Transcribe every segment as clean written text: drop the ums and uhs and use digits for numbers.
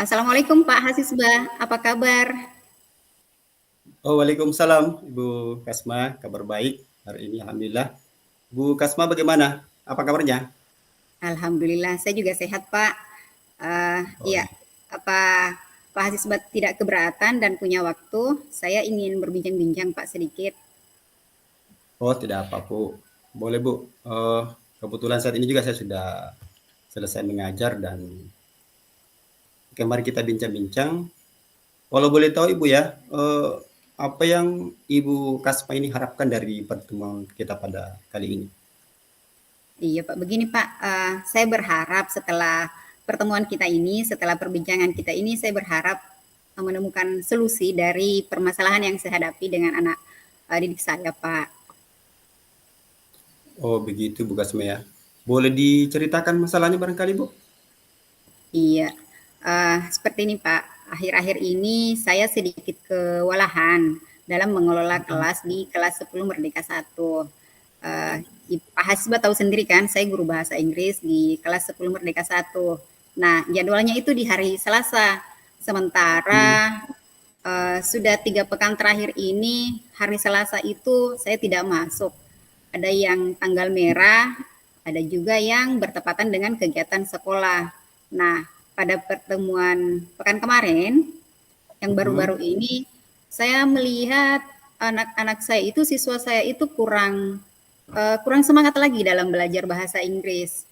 Assalamualaikum Pak Hasisbah, apa kabar? Oh, waalaikumsalam, Ibu Kasma. Kabar baik hari ini, alhamdulillah. Bu Kasma bagaimana? Apa kabarnya? Alhamdulillah, saya juga sehat Pak. Oh, Iya, apa Pak Hasisbah tidak keberatan dan punya waktu, saya ingin berbincang-bincang Pak sedikit. oh, tidak apa, Bu. Boleh, Bu. Kebetulan saat ini juga saya sudah selesai mengajar dan kemarin kita bincang-bincang. Kalau boleh tahu, Ibu ya, apa yang Ibu Kasma ini harapkan dari pertemuan kita pada kali ini? Iya Pak, begini Pak, saya berharap setelah pertemuan kita ini, setelah perbincangan kita ini, saya berharap menemukan solusi dari permasalahan yang saya hadapi dengan anak didik saya Pak. Oh, begitu, Bu Kasma ya. Boleh diceritakan masalahnya barangkali, Bu? Iya, seperti ini Pak, akhir-akhir ini saya sedikit kewalahan dalam mengelola kelas di kelas 10 Merdeka 1. Pak Hasibah tahu sendiri kan, saya guru bahasa Inggris di kelas 10 Merdeka 1. Nah, jadwalnya itu di hari Selasa. Hmm. Sementara sudah 3 pekan terakhir ini, hari Selasa itu saya tidak masuk. Ada yang tanggal merah, ada juga yang bertepatan dengan kegiatan sekolah. Nah, pada pertemuan pekan kemarin, yang Hmm. baru-baru ini, saya melihat anak-anak saya itu, siswa saya itu kurang semangat lagi dalam belajar bahasa Inggris.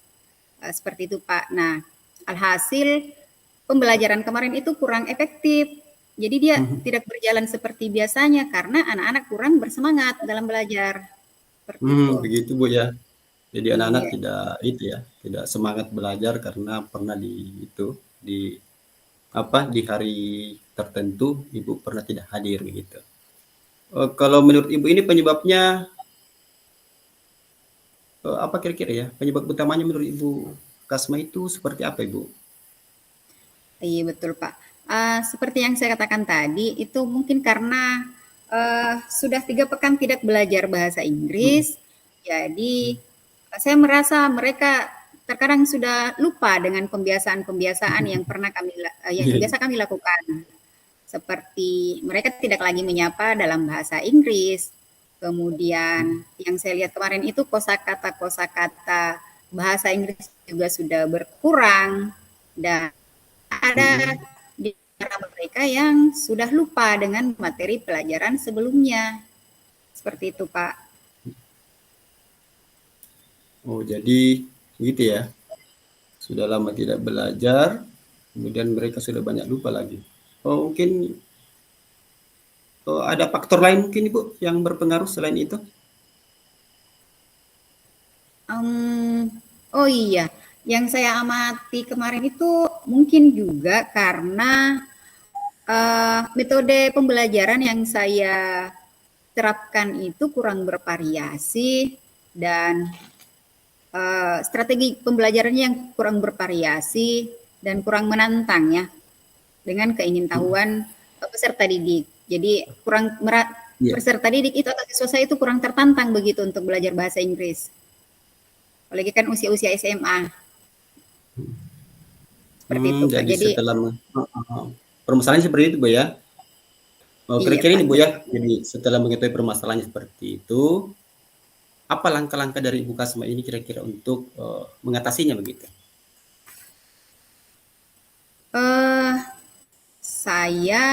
Seperti itu, Pak. Nah, alhasil pembelajaran kemarin itu kurang efektif. Jadi dia tidak berjalan seperti biasanya karena anak-anak kurang bersemangat dalam belajar. Seperti itu. Begitu Bu ya. Jadi anak-anak Iya. tidak itu ya, tidak semangat belajar karena pernah di itu di apa di hari tertentu Ibu pernah tidak hadir gitu. Kalau menurut Ibu ini penyebabnya apa kira-kira ya? Penyebab utamanya menurut Ibu Kasma itu seperti apa Ibu? Iya betul Pak. Seperti yang saya katakan tadi, itu mungkin karena sudah 3 pekan tidak belajar bahasa Hmm. Inggris, jadi saya merasa mereka terkadang sudah lupa dengan pembiasaan-pembiasaan yang yang Iya. biasa kami lakukan. Seperti mereka tidak lagi menyapa dalam bahasa Inggris. Kemudian yang saya lihat kemarin itu kosakata-kosakata bahasa Inggris juga sudah berkurang dan ada Hmm. di antara mereka yang sudah lupa dengan materi pelajaran sebelumnya. Seperti itu, Pak. Oh jadi gitu ya. Sudah lama tidak belajar, kemudian mereka sudah banyak lupa lagi. Oh mungkin ada faktor lain mungkin Ibu yang berpengaruh selain itu? Um, oh iya, yang saya amati kemarin itu mungkin juga karena metode pembelajaran yang saya terapkan itu kurang bervariasi dan strategi pembelajarannya yang kurang bervariasi dan kurang menantang ya dengan Hmm. keingintahuan peserta didik. Jadi Iya. peserta didik itu atau siswa saya itu kurang tertantang begitu untuk belajar bahasa Inggris. Apalagi kan usia-usia SMA seperti itu Pak. Jadi Jadi setelah permasalahannya seperti itu, Bu, ya? iya Kira-kira Pak. ini, Bu, ya, jadi setelah mengetahui permasalahannya seperti itu, apa langkah-langkah dari Ibu Kasma ini kira-kira untuk mengatasinya begitu? Eh, saya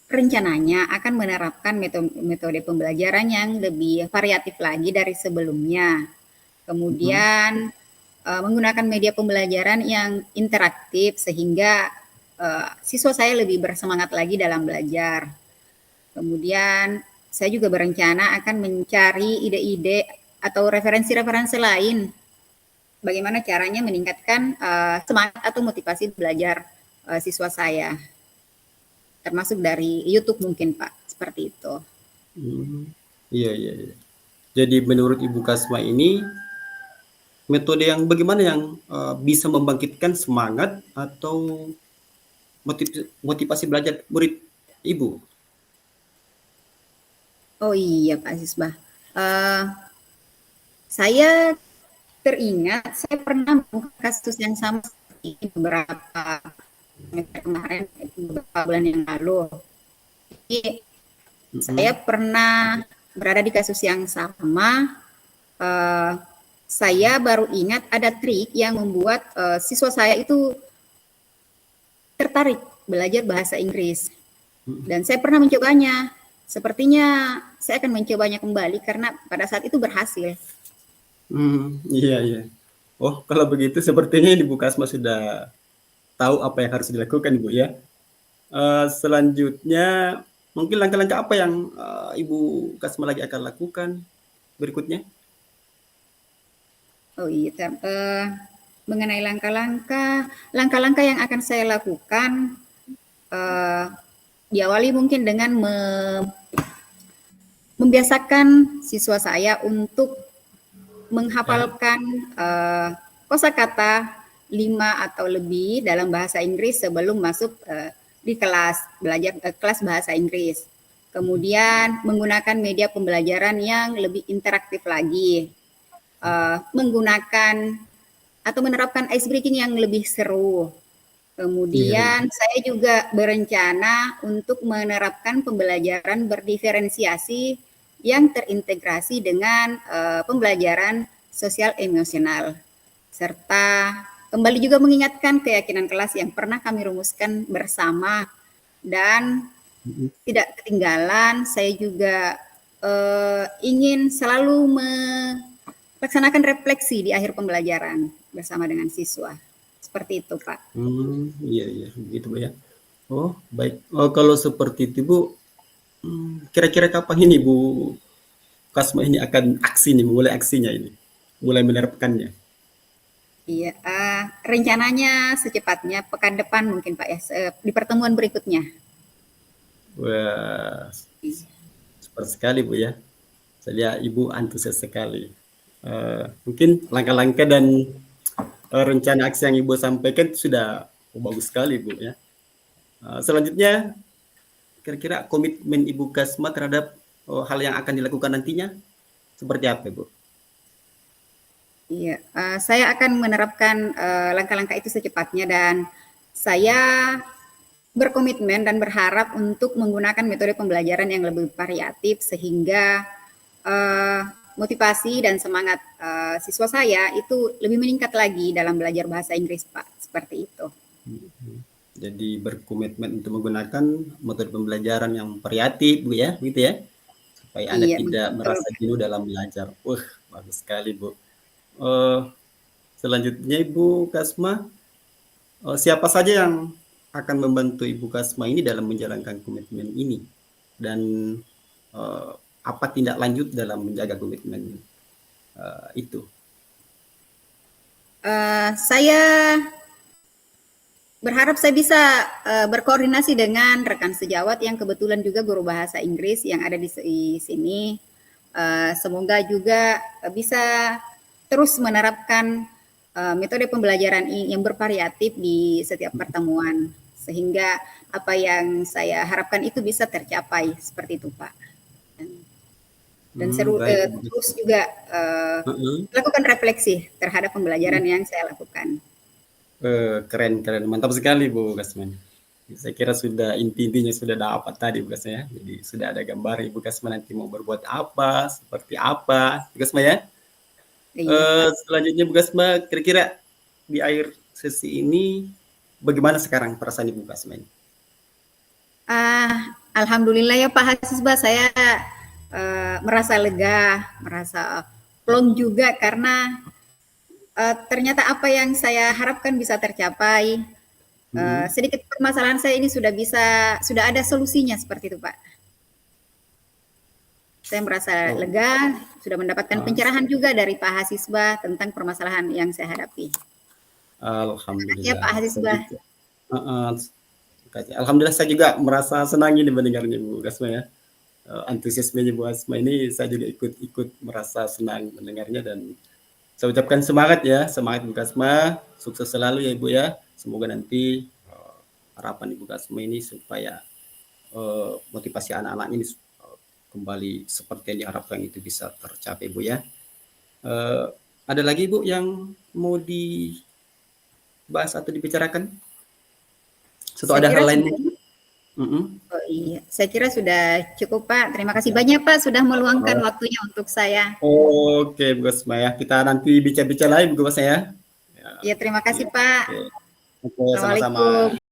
rencananya akan menerapkan metode pembelajaran yang lebih variatif lagi dari sebelumnya. Mhm. Kemudian menggunakan media pembelajaran yang interaktif sehingga siswa saya lebih bersemangat lagi dalam belajar. Kemudian saya juga berencana akan mencari ide-ide atau referensi-referensi lain bagaimana caranya meningkatkan semangat atau motivasi belajar siswa saya, termasuk dari YouTube mungkin Pak, seperti itu. Mmm, iya iya iya. Jadi menurut Ibu Kasma ini, metode yang bagaimana yang, bisa membangkitkan semangat atau motivasi belajar murid Ibu? Oh iya Pak Sisbah, saya teringat saya pernah membuka kasus yang sama seperti ini beberapa semester kemarin, beberapa bulan yang lalu. Jadi saya Mhm. pernah berada di kasus yang sama. Saya baru ingat ada trik yang membuat siswa saya itu tertarik belajar bahasa Inggris. Mhm. Dan saya pernah mencobanya. Sepertinya saya akan mencobanya kembali karena pada saat itu berhasil. Iya iya. Oh, kalau begitu sepertinya Ibu Kasma sudah tahu apa yang harus dilakukan, Ibu, ya. Selanjutnya mungkin langkah-langkah apa yang, Ibu Kasma lagi akan lakukan berikutnya? Oh iya, mengenai langkah-langkah yang akan saya lakukan, eh, diawali mungkin dengan membiasakan siswa saya untuk Ya. menghafalkan kosakata 5 atau lebih dalam bahasa Inggris sebelum masuk di kelas belajar kelas bahasa Inggris. Kemudian menggunakan media pembelajaran yang lebih interaktif lagi, menggunakan atau menerapkan ice breaking yang lebih seru. Iya iya. Kemudian saya juga berencana untuk menerapkan pembelajaran berdiferensiasi yang terintegrasi dengan pembelajaran sosial emosional, serta kembali juga mengingatkan keyakinan kelas yang pernah kami rumuskan bersama. Dan Mhm. tidak ketinggalan, saya juga ingin selalu melaksanakan refleksi di akhir pembelajaran bersama dengan siswa. Seperti itu, Pak. Iya iya, begitu, Bu, ya. Oh, baik. Oh, kalau seperti itu, Bu, kira-kira kapan ini Bu Kasma ini akan aksi nih, mulai aksinya ini? Mulai menerapkannya? Iya, rencananya secepatnya pekan depan mungkin Pak ya, di pertemuan berikutnya. Wah, Iya. super sekali, Bu, ya. Saya lihat Ibu antusias sekali. Mungkin langkah-langkah dan rencana aksi yang Ibu sampaikan sudah bagus sekali, Bu, ya. Selanjutnya, kira-kira komitmen Ibu Kasma terhadap hal yang akan dilakukan nantinya seperti apa, Bu? Iya, saya akan menerapkan langkah-langkah itu secepatnya dan saya berkomitmen dan berharap untuk menggunakan metode pembelajaran yang lebih variatif sehingga uh, motivasi dan semangat siswa saya itu lebih meningkat lagi dalam belajar bahasa Inggris, Pak. Seperti itu. Jadi berkomitmen untuk menggunakan metode pembelajaran yang variatif, Bu, ya, gitu ya, supaya Anda Iya, tidak betul. merasa jenuh dalam belajar. Bagus sekali, Bu. Eh, Selanjutnya Ibu Kasma, siapa saja yang akan membantu Ibu Kasma ini dalam menjalankan komitmen ini? Dan eh, apa tindak lanjut dalam menjaga komitmen itu? Saya berharap saya bisa berkoordinasi dengan rekan sejawat yang kebetulan juga guru bahasa Inggris yang ada di sini. Semoga juga bisa terus menerapkan metode pembelajaran yang bervariatif di setiap pertemuan sehingga apa yang saya harapkan itu bisa tercapai seperti itu, Pak. Dan Baik, Ibu terus Kasma. juga Heeh. lakukan refleksi terhadap pembelajaran yang saya lakukan. Keren keren, mantap sekali Bu Kasman. Saya kira sudah inti-intinya sudah dapat tadi Bu Kasman, ya. Jadi sudah ada gambar Ibu Kasman nanti mau berbuat apa, seperti apa, Bu Kasman, ya. Iya, Pak. Selanjutnya Bu Kasman, kira-kira di akhir sesi ini bagaimana sekarang perasaan Ibu Kasman? Alhamdulillah ya Pak Hasisba, saya merasa lega, merasa plong juga karena ternyata apa yang saya harapkan bisa tercapai. Mhm. Sedikit permasalahan saya ini sudah ada solusinya seperti itu Pak. Saya merasa Oh, lega, sudah mendapatkan ah, pencerahan juga dari Pak Hasisba tentang permasalahan yang saya hadapi. Terima kasih ya alhamdulillah. Pak Saya Hasisba. juga, heeh, alhamdulillah saya juga merasa senang ini mendengarnya Bu Kasman, ya. Antusiasmenya Bu Asma ini saya juga ikut-ikut merasa senang mendengarnya dan saya ucapkan semangat ya, semangat Ibu Kasma, sukses selalu ya Ibu ya. Semoga nanti harapan Ibu Kasma ini supaya motivasi anak-anak ini kembali seperti yang diharapkan itu bisa tercapai Bu ya. Eh, ada lagi Bu yang mau dibahas atau dibicarakan? Atau Saya ada kira hal lain sudah. mungkin? Mhm. Oh iya, saya kira sudah cukup Pak. Terima kasih banyak Pak sudah meluangkan Oh, waktunya untuk saya. oke Bu Gusma ya, kita nanti bicara-bicara lagi Bu Gusma ya. Ya, Ya terima kasih iya, Pak. oke. Oke, Assalamualaikum. sama-sama.